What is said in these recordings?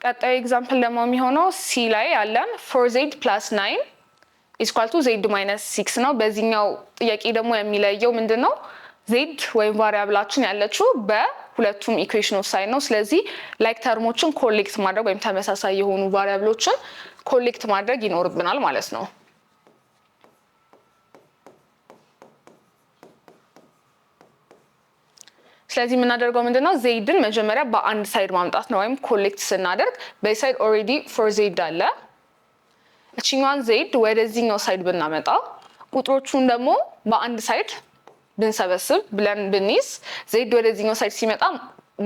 ቀጣዩ ኤግዛምፕል ደግሞ የሚሆነው ሲ ላይ ያለን 4z + 9 = z - 6 ነው። በዚህኛው ጥያቄ ደግሞ የሚለየው ምንድነው? z ወይም ቫሪያብላችን ያለችው በሁለቱም ኢኩዌሽኖች ሳይድ ነው። ስለዚህ ላይክ ተርሞችን ኮሌክት ማድረግ ወይም ተመሳሳይ የሆኑ ቫሪያብሎችን ኮሌክት ማድረግ ይኖርብናል ማለት ነው። ስለዚህ የምናደርገው ምንድነው? ዜድን መጀመሪያ በአንድ ሳይድ ማምጣት ነው። ወይም ኮሌክት ስናደርግ በሳይድ ኦሬዲ 4z አለ። እቺኛዋን ዜድ ወደዚህኛው ሳይድ ብናመጣ ቁጥሮቹን ደግሞ በአንድ ሳይድ ብንሰበስብ ብለን ብንይዝ ዜድ ወደዚህኛው ሳይድ ሲመጣ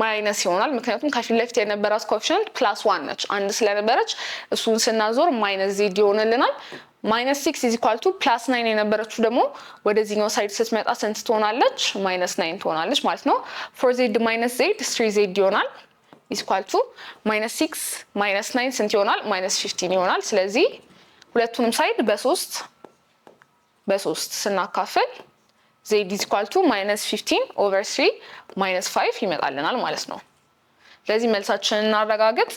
ማይነስ ይሆናል። ምክንያቱም ከፊት ለፊት የነበራት ኮኤፊሺየንት +1 ነች፣ አንድ ስለነበረች እሱን ስናዞር ማይነስ ዜድ ይሆንልናል። -6 = +9 የነበረችው ደግሞ ወደዚህኛው ሳይድ ስትመጣ ስንት ትሆናለች? -9 ትሆናለች ማለት ነው። 4z - z 3z ይሆናል = -6 - 9 ስንት ይሆናል? -15 ይሆናል። ስለዚህ ሁለቱንም ሳይድ በ3 ስናካፍል z = -15/3 -5 ይመጣልናል ማለት ነው። ስለዚህ መልሳችንን እናረጋግጥ።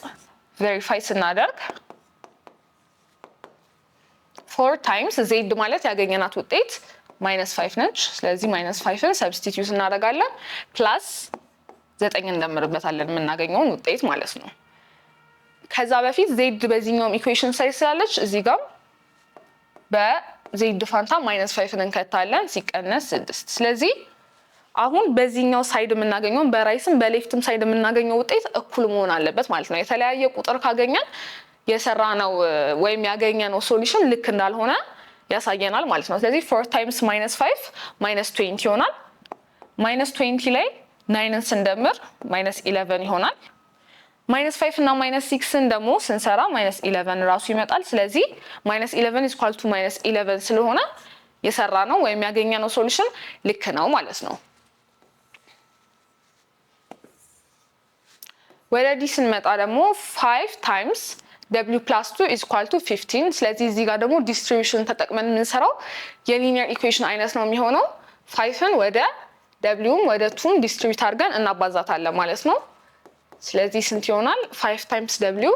ቬሪፋይ ስናደርግ 4 ታይምስ z ማለት ያገኘናት ውጤት -5 ነች። ስለዚህ -5ን ሰብስቲቲዩት እናደርጋለን ፕላስ 9 እንደምርበታለን የምናገኘውን ውጤት ማለት ነው። ከዛ በፊት z በዚህኛው ኢኩዌሽን ሳይድ ስላለች እዚህ ጋር በz ፋንታ -5ን እንከታለን ሲቀነስ 6። ስለዚህ አሁን በዚህኛው ሳይድ የምናገኘው በራይትም በሌፍትም ሳይድ የምናገኘው ውጤት እኩል መሆን አለበት ማለት ነው። የተለያየ ቁጥር ካገኘን የሰራነው ወይም ያገኘነው ሶሉሽን ልክ እንዳልሆነ ያሳየናል ማለት ነው። ስለዚህ 4 ታይምስ -5 -20 ይሆናል። -20 ላይ 9ን ስንደምር -11 ይሆናል። -5 እና -6ን ደግሞ ስንሰራ -11 ራሱ ይመጣል። ስለዚህ -11 = -11 ስለሆነ የሰራነው ወይም ያገኘነው ሶሉሽን ልክ ነው ማለት ነው። ወደዚህ ስንመጣ ደግሞ 5 ታይምስ w + 2 = 15። ስለዚህ እዚህ ጋር ደግሞ ዲስትሪቢዩሽን ተጠቅመን የምንሰራው የሊኒየር ኢኩዌሽን አይነት ነው የሚሆነው። 5ን ወደ wም ወደ 2 ዲስትሪቢዩት አድርገን እናባዛታለን ማለት ነው። ስለዚህ ስንት ይሆናል? 5 ታይምስ w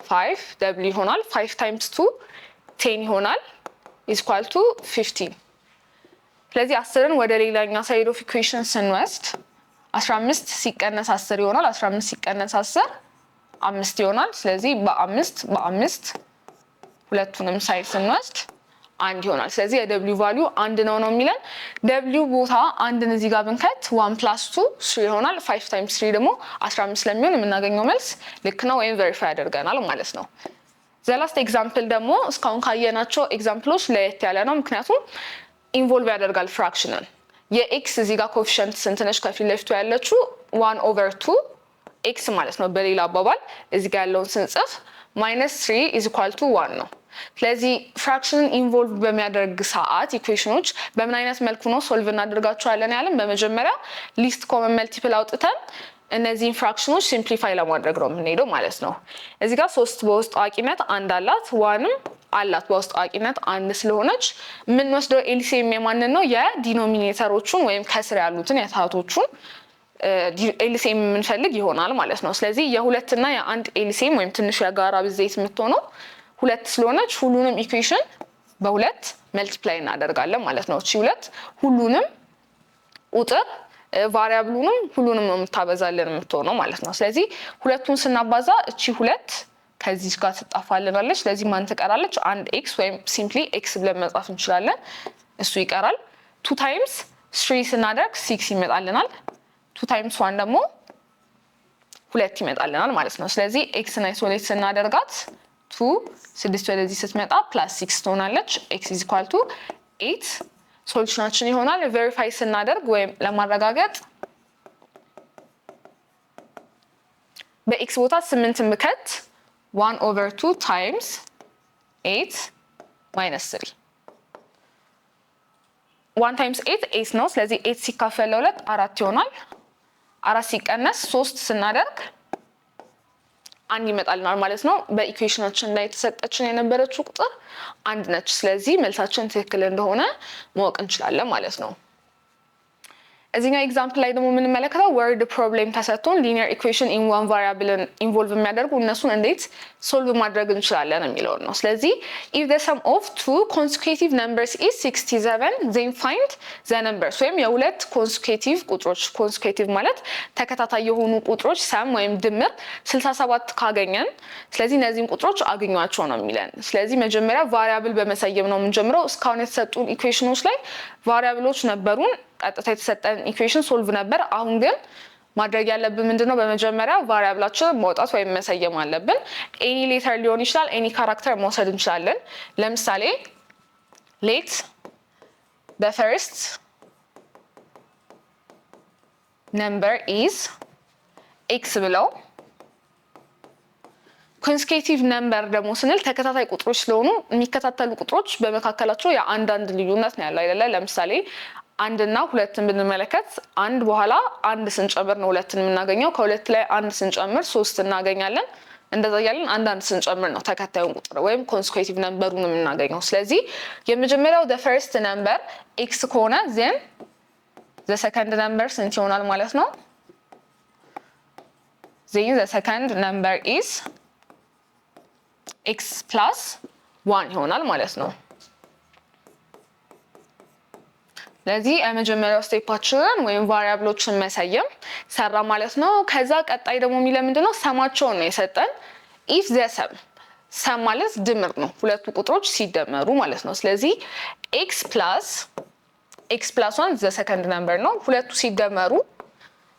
5w ይሆናል። 5 ታይምስ 2 10 ይሆናል = 15። ስለዚህ 10ን ወደ ሌላኛው ሳይድ ኦፍ ኢኩዌሽን ስንወስድ 15 ሲቀነስ 10 ይሆናል። 15 ሲቀነስ 10 5 ይሆናል። ስለዚህ በ5 ሁለቱንም ሳይድ ስንወስድ 1 ይሆናል። ስለዚህ የw ቫልዩ 1 ነው የሚለን። w ቦታ 1ን እዚህ ጋር ብንከት 1 + 2 3 ይሆናል። 5 ታይምስ 3 ደግሞ 15 ስለሚሆን የምናገኘው መልስ ልክ ነው ወይም ቬሪፋይ ያደርገናል ማለት ነው። ዘላስት ኤግዛምፕል ደግሞ እስካሁን ካየናቸው ኤግዛምፕሎች ለየት ያለ ነው። ምክንያቱም ኢንቮልቭ ያደርጋል ፍራክሽንን። የኤክስ እዚህ ጋር ኮኤፊሺየንት ስንት ነች? ከፊት ለፊቱ ያለችው 1/2 ኤክስ ማለት ነው። በሌላ አባባል እዚህ ጋር ያለውን ስንጽፍ -3 = 1 ነው። ስለዚህ ፍራክሽንን ኢንቮልቭ በሚያደርግ ሰዓት ኢኩዌሽኖች በምን አይነት መልኩ ነው ሶልቭ እናደርጋቸዋለን ያለን? በመጀመሪያ ሊስት ኮመን መልቲፕል አውጥተን እነዚህን ፍራክሽኖች ሲምፕሊፋይ ለማድረግ ነው የምንሄደው ማለት ነው። እዚህ ጋር 3 በውስጥ አዋቂነት 1 አላት፣ 1ም አላት በውስጥ አዋቂነት 1 ስለሆነች የምንወስደው ኤልሲኤም የማንን ነው? የዲኖሚኔተሮቹን ወይም ከስር ያሉትን የታህቶቹን ኤልሲኤም የምንፈልግ ይሆናል ማለት ነው። ስለዚህ የ2 እና የ1 ኤልሲኤም ወይም ትንሹ የጋራ ብዜት የምትሆነው 2 ስለሆነች ሁሉንም ኢኩዌሽን በ2 መልቲፕላይ እናደርጋለን ማለት ነው። እቺ 2 ሁሉንም ቁጥር ቫሪያብሉንም ሁሉንም ነው የምታበዛልን የምትሆነው ማለት ነው። ስለዚህ ሁለቱን ስናባዛ እቺ 2 ከዚህ ጋር ትጣፋልናለች። ስለዚህ ማን ትቀራለች? 1 ኤክስ ወይም ሲምፕሊ ኤክስ ብለን መጻፍ እንችላለን። እሱ ይቀራል። 2 ታይምስ 3 ስናደርግ 6 ይመጣልናል። 2 ታይምስ 1 ደግሞ 2 ይመጣልናል ማለት ነው። ስለዚህ ኤክስ እና አይሶሌት ስናደርጋት 2 6 ወደዚህ ስትመጣ +6 ትሆናለች። ኤክስ = 8 ሶሉሽናችን ይሆናል። ቬሪፋይ ስናደርግ ወይም ለማረጋገጥ በኤክስ ቦታ 8 ምከት 1/2 ታይምስ 8 -3 1 ታይምስ 8 ነው። ስለዚህ 8 ሲካፈል ለ2 4 ይሆናል። 4 ሲቀነስ 3 ስናደርግ 1 ይመጣልናል ማለት ነው። በኢኩዌሽናችን ላይ የተሰጠችን የነበረችው ቁጥር 1 ነች። ስለዚህ መልሳችን ትክክል እንደሆነ ማወቅ እንችላለን ማለት ነው። እዚህኛው ኤግዛምፕል ላይ ደግሞ የምንመለከተው ወርድ ፕሮብሌም ተሰጥቶን ሊኒየር ኢኩዌሽን ኢን ዋን ቫሪያብልን ኢንቮልቭ የሚያደርጉ እነሱን እንዴት ሶልቭ ማድረግ እንችላለን የሚለውን ነው። ስለዚህ if the sum of two consecutive numbers is 67 then find the numbers ወይም የሁለት ኮንሴኪቲቭ ቁጥሮች ኮንሴኪቲቭ ማለት ተከታታይ የሆኑ ቁጥሮች ሰም ወይም ድምር 67 ካገኘን ስለዚህ እነዚህን ቁጥሮች አግኟቸው ነው የሚለን። ስለዚህ መጀመሪያ ቫሪያብል በመሰየም ነው የምንጀምረው። እስካሁን የተሰጡን ኢኩዌሽኖች ላይ ቫሪያብሎች ነበሩን፣ ቀጥታ የተሰጠን ኢኩዌሽን ሶልቭ ነበር። አሁን ግን ማድረግ ያለብን ምንድነው? በመጀመሪያ ቫሪያብላችንን ማውጣት ወይም መሰየም አለብን። ኤኒ ሌተር ሊሆን ይችላል፣ ኤኒ ካራክተር መውሰድ እንችላለን። ለምሳሌ ሌት the first number is x ብለው ኮንሴኪቲቭ ነምበር ደግሞ ስንል ተከታታይ ቁጥሮች ስለሆኑ የሚከታተሉ ቁጥሮች በመካከላቸው የአንዳንድ ልዩነት ነው ያለው አይደለ? ለምሳሌ አንድ እና ሁለትን ብንመለከት አንድ በኋላ አንድ ስንጨምር ነው ሁለትን የምናገኘው። ከሁለት ላይ አንድ ስንጨምር ሶስት እናገኛለን። እንደዛ ያለን አንዳንድ ስንጨምር ነው ተከታዩን ቁጥር ወይም ኮንሴኪቲቭ ነምበሩን የምናገኘው። ስለዚህ የመጀመሪያው the first number x ከሆነ then the second number ስንት ይሆናል ማለት ነው? then the second number is x plus 1 ይሆናል ማለት ነው። ስለዚህ የመጀመሪያው ስቴፓችንን ወይም ቫሪያብሎችን መሰየም ሰራ ማለት ነው። ከዛ ቀጣይ ደግሞ የሚለው ምንድነው? ሰማቸውን ነው የሰጠን። if the sum ሰም ማለት ድምር ነው፣ ሁለቱ ቁጥሮች ሲደመሩ ማለት ነው። ስለዚህ x plus 1 the second number ነው። ሁለቱ ሲደመሩ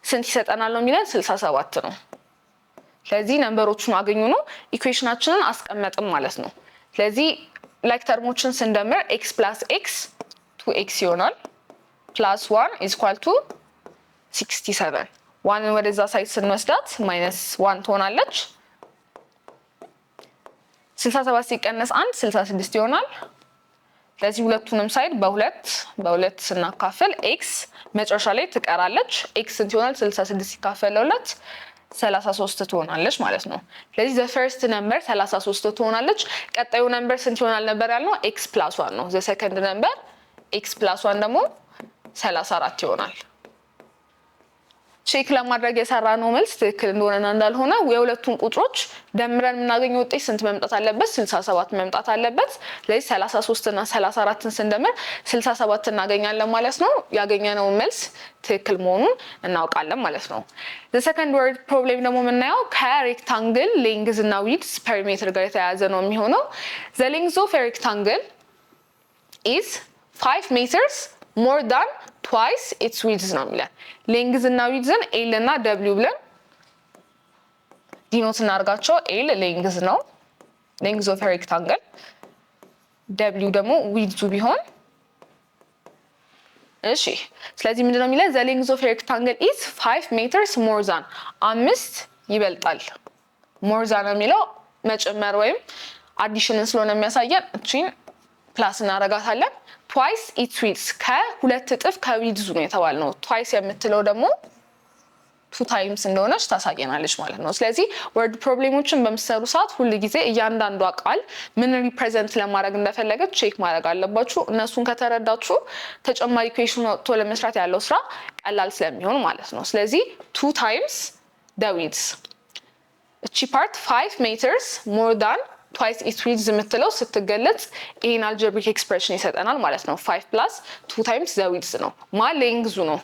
ስንት ይሰጠናል ነው የሚለን? 67 ነው። ስለዚህ ነምበሮቹን አገኙ ነው ኢኩዌሽናችንን አስቀመጥም ማለት ነው። ስለዚህ ላይክ ተርሞችን ስንደምር x plus x 2x ይሆናል plus 1 is equal to 67 1 ወደዛ ሳይድ ስንወስዳት -1 ትሆናለች። 67 ሲቀነስ 1 66 ይሆናል። ስለዚህ ሁለቱንም ሳይድ በሁለት ስናካፍል x መጨረሻ ላይ ትቀራለች። x ስንት ይሆናል? 66 ሲካፈል ለ2 33 ትሆናለች ማለት ነው። ስለዚህ the first number 33 ትሆናለች። ቀጣዩ ነምበር ስንት ይሆናል ነበር ያልነው? x plus 1 ነው። the second number x plus 1 ደግሞ 34 ይሆናል። ቼክ ለማድረግ የሰራነው መልስ ትክክል እንደሆነና እንዳልሆነ የሁለቱን ቁጥሮች ደምረን የምናገኘው ውጤት ስንት መምጣት አለበት? 67 መምጣት አለበት። ስለዚህ 33 እና 34ን ስንደምር 67 እናገኛለን ማለት ነው። ያገኘነው መልስ ትክክል መሆኑን እናውቃለን ማለት ነው። the second word problem ደግሞ የምናየው ከሬክታንግል ሌንግዝ እና ዊድዝ ፔሪሜትር ጋር የተያያዘ ነው የሚሆነው። the length of a rectangle is 5 meters more than twice its width ነው የሚለን። ሌንግዝ እና ዊድዝን ኤል እና ደብሊው ብለን ዲኖት እናርጋቸው። ኤል ሌንግዝ ነው፣ ሌንግዝ ኦፍ ሬክታንግል። ደብሊው ደግሞ ዊድዙ ቢሆን እሺ። ስለዚህ ምንድነው የሚለን? the length of rectangle is 5 meters more than 5 ይበልጣል። more than የሚለው መጨመር ወይም አዲሽንን ስለሆነ የሚያሳየን እቺን ፕላስ እናረጋታለን። twice its width ከሁለት እጥፍ ከዊድዙ ነው የተባልነው። twice የምትለው ደግሞ 2 times እንደሆነች ታሳየናለች ማለት ነው። ስለዚህ ወርድ ፕሮብሌሞችን በምትሰሩ ሰዓት ሁሉ ጊዜ እያንዳንዷ ቃል ምን ሪፕሬዘንት ለማድረግ እንደፈለገች ቼክ ማድረግ አለባችሁ። እነሱን ከተረዳችሁ ተጨማሪ ኢኩዌሽን ወጥቶ ለመስራት ያለው ስራ ቀላል ስለሚሆን ማለት ነው። ስለዚህ 2 times the width እቺ ፓርት 5 meters more than twice its width የምትለው ስትገለጽ ይሄን አልጀብሪክ ኤክስፕሬሽን ይሰጠናል ማለት ነው። 5 plus 2 times the width ነው ማ ሌንግዙ ነው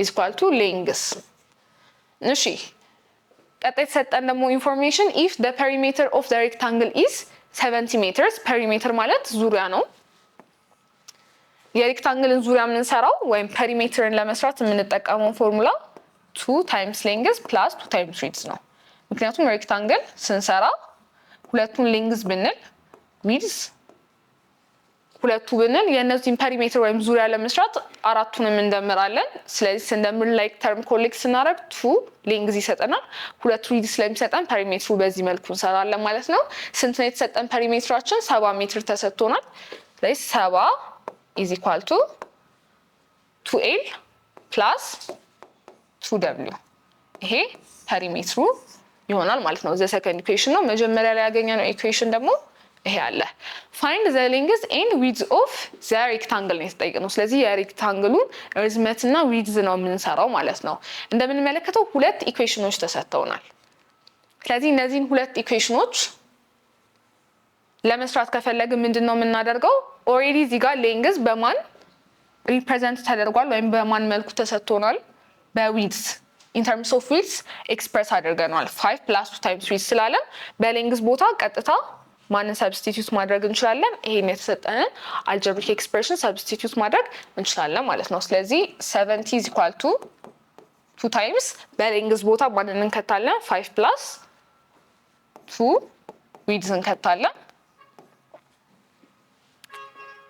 is equal to length። እሺ ቀጣይ የተሰጠን ደግሞ ኢንፎርሜሽን if the perimeter of the rectangle is 70 meters perimeter ማለት ዙሪያ ነው። የሬክታንግልን ዙሪያ የምንሰራው ወይም ፔሪሜትርን ለመስራት የምንጠቀመው ፎርሙላ 2 times length plus 2 times width ነው። ምክንያቱም ሬክታንግል ስንሰራ ሁለቱን ሌንግዝ ብንል ዊድዝ ሁለቱ ብንል የነዚህን ፔሪሜትር ወይም ዙሪያ ለመስራት አራቱንም እንደምራለን። ስለዚህ ስንደምር ላይክ ተርም ኮሌክት ስናደርግ 2 ሌንግዝ ይሰጠናል። ሁለቱ ዊድዝ ስለሚሰጠን ፔሪሜትሩ በዚህ መልኩ እንሰራለን ማለት ነው። ስንት ነው የተሰጠን ፔሪሜትራችን? 70 ሜትር ተሰጥቶናል። ስለዚህ 70 is equal to 2L plus 2W ይሄ ፔሪሜትሩ ይሆናል ማለት ነው። ዘ ሰከንድ ኢኩዌሽን ነው። መጀመሪያ ላይ ያገኘነው ኢኩዌሽን ደግሞ ይሄ አለ። find the length and width of the rectangle ነው የተጠየቅነው። ስለዚህ የሬክታንግሉን ርዝመትና ዊድዝ ነው የምንሰራው ማለት ነው። እንደምንመለከተው ሁለት ኢኩዌሽኖች ተሰጥተውናል። ስለዚህ እነዚህን ሁለት ኢኩዌሽኖች ለመስራት ከፈለግን ምንድነው የምናደርገው? ኦሬዲ እዚህ ጋር ሌንግዝ በማን ሪፕሬዘንት ተደርጓል ወይም በማን መልኩ ተሰጥቶናል? በዊድዝ in terms of width ኤክስፕረስ አድርገናል። 5 + 2 times width ስላለን በሌንግዝ ቦታ ቀጥታ ማንን ሰብስቲቲዩት ማድረግ እንችላለን? ይሄን የተሰጠንን አልጀብሪክ ኤክስፕሬሽን ሰብስቲቲዩት ማድረግ እንችላለን ማለት ነው። ስለዚህ 70 = 2 times በሌንግዝ ቦታ ማንን እንከታለን? 5 + 2 ዊድዝ እንከታለን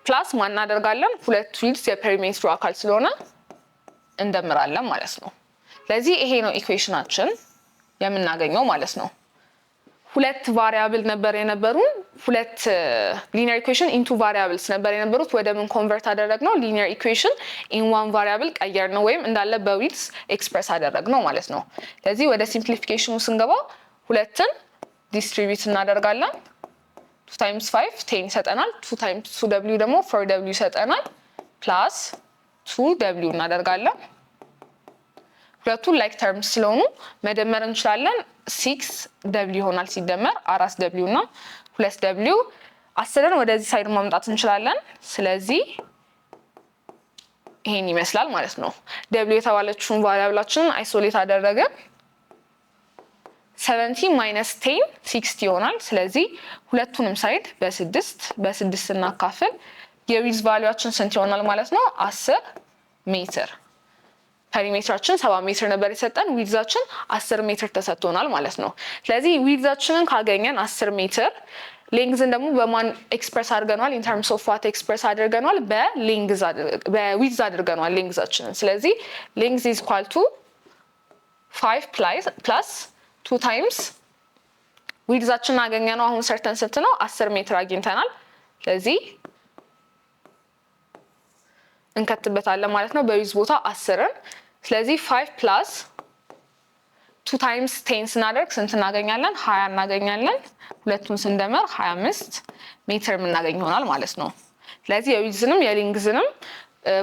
ፕላስ ማን እናደርጋለን? ሁለት ዊድዝ የፔሪሜትሩ አካል ስለሆነ እንደምራለን ማለት ነው። ስለዚህ ይሄ ነው ኢኩዌሽናችን የምናገኘው ማለት ነው። ሁለት ቫሪያብል ነበር የነበሩን፣ ሁለት ሊኒየር ኢኩዌሽን ኢንቱ ቫሪያብልስ ነበር የነበሩት። ወደ ምን ኮንቨርት አደረግነው? ሊኒየር ኢኩዌሽን ኢን ዋን ቫሪያብል ቀየር ነው ወይም እንዳለ በዊድዝ ኤክስፕረስ አደረግነው ማለት ነው። ስለዚህ ወደ ሲምፕሊፊኬሽኑ ስንገባ ሁለትን ዲስትሪቢዩት እናደርጋለን። 2 times 5 10 ይሰጠናል። 2 times 2w ደግሞ 4w ይሰጠናል። ፕላስ 2w እናደርጋለን። ሁለቱን ላይክ ተርምስ ስለሆኑ መደመር እንችላለን። 6w ይሆናል ሲደመር 4w እና 2w 10ን ወደዚህ ሳይድ ማምጣት እንችላለን። ስለዚህ ይሄን ይመስላል ማለት ነው። w የተባለችውን ቫሪያብላችንን አይሶሌት አደረገን። 70 minus 10 60 ይሆናል። ስለዚህ ሁለቱንም ሳይድ በ6 እናካፍል። የዊድዝ ቫልዩአችን ስንት ይሆናል ማለት ነው? 10 ሜትር። ፔሪሜትራችን 7 ሜትር ነበር የሰጠን፣ ዊድዛችን 10 ሜትር ተሰጥቶናል ማለት ነው። ስለዚህ ዊድዛችንን ካገኘን 10 ሜትር፣ ሌንግዝን ደግሞ በማን ኤክስፕረስ አድርገናል? ኢን ተርምስ ኦፍ ዋት ኤክስፕረስ አድርገናል? በዊድዝ አድርገናል ሌንግዛችንን። ስለዚህ ሌንግዝ ኢዝ ኢኳል ቱ 5 ፕላስ 2 ታይምስ ዊድዛችንን አገኘነው። አሁን ሰርተን ስንት ነው? 10 ሜትር አግኝተናል። ስለዚህ እንከትበታለን ማለት ነው በዊድዝ ቦታ 10ን። ስለዚህ 5 ፕላስ 2 ታይምስ 10 ስናደርግ ስንት እናገኛለን? 20 እናገኛለን። ሁለቱን ስንደመር 25 ሜትር የምናገኝ ይሆናል ማለት ነው። ስለዚህ የዊድዝንም የሌንግዝንም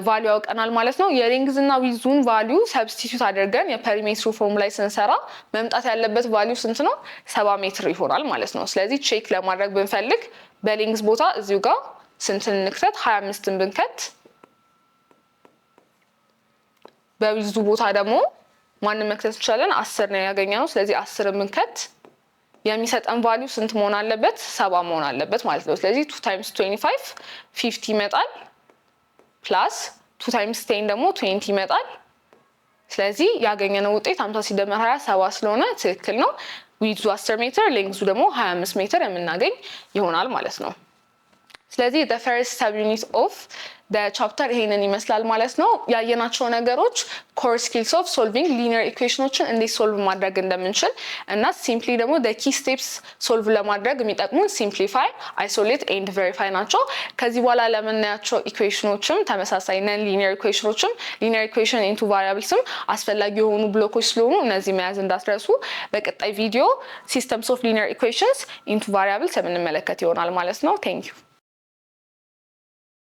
ቫልዩ ያውቀናል ማለት ነው። የሌንግዝ እና ዊድዙን ቫልዩ ሰብስቲቲዩት አድርገን የፔሪሜትሩ ፎርሙላ ላይ ስንሰራ መምጣት ያለበት ቫልዩ ስንት ነው? 70 ሜትር ይሆናል ማለት ነው። ስለዚህ ቼክ ለማድረግ ብንፈልግ በሌንግዝ ቦታ እዚሁ ጋር ስንትን እንክተት? 25ን ብንከት፣ በዊድዙ ቦታ ደግሞ ማንን መክተት እንችላለን? 10 ነው ያገኘነው። ስለዚህ 10ን ብንከት የሚሰጠን ቫልዩ ስንት መሆን አለበት? 70 መሆን አለበት ማለት ነው። ስለዚህ 2 times 25 50 ይመጣል። ፕላስ 2 times 10 ደግሞ 20 ይመጣል። ስለዚህ ያገኘነው ውጤት 50 ሲደመር 20 70 ስለሆነ ትክክል ነው። ዊድዙ 10 ሜትር ሌንግዙ ደግሞ 25 ሜትር የምናገኝ ይሆናል ማለት ነው። ስለዚህ the first subunit of the chapter ይሄንን ይመስላል ማለት ነው። ያየናቸው ነገሮች core skills of solving linear equationዎችን እንዴት ሶልቭ ማድረግ እንደምንችል እና ሲምፕሊ ደግሞ the key steps ሶልቭ ለማድረግ የሚጠቅሙን simplify, isolate and verify ናቸው። ከዚህ በኋላ ለምናያቸው ኢኩዌሽኖችም ተመሳሳይ ነን ሊኒየር ኢኩዌሽኖችም ሊኒየር ኢኩዌሽን ኢንቱ ቫሪያብልስም አስፈላጊ የሆኑ ብሎኮች ስለሆኑ እነዚህ መያዝ እንዳትረሱ። በቀጣይ ቪዲዮ systems of linear equations into variables የምንመለከት ይሆናል ማለት ነው። Thank you.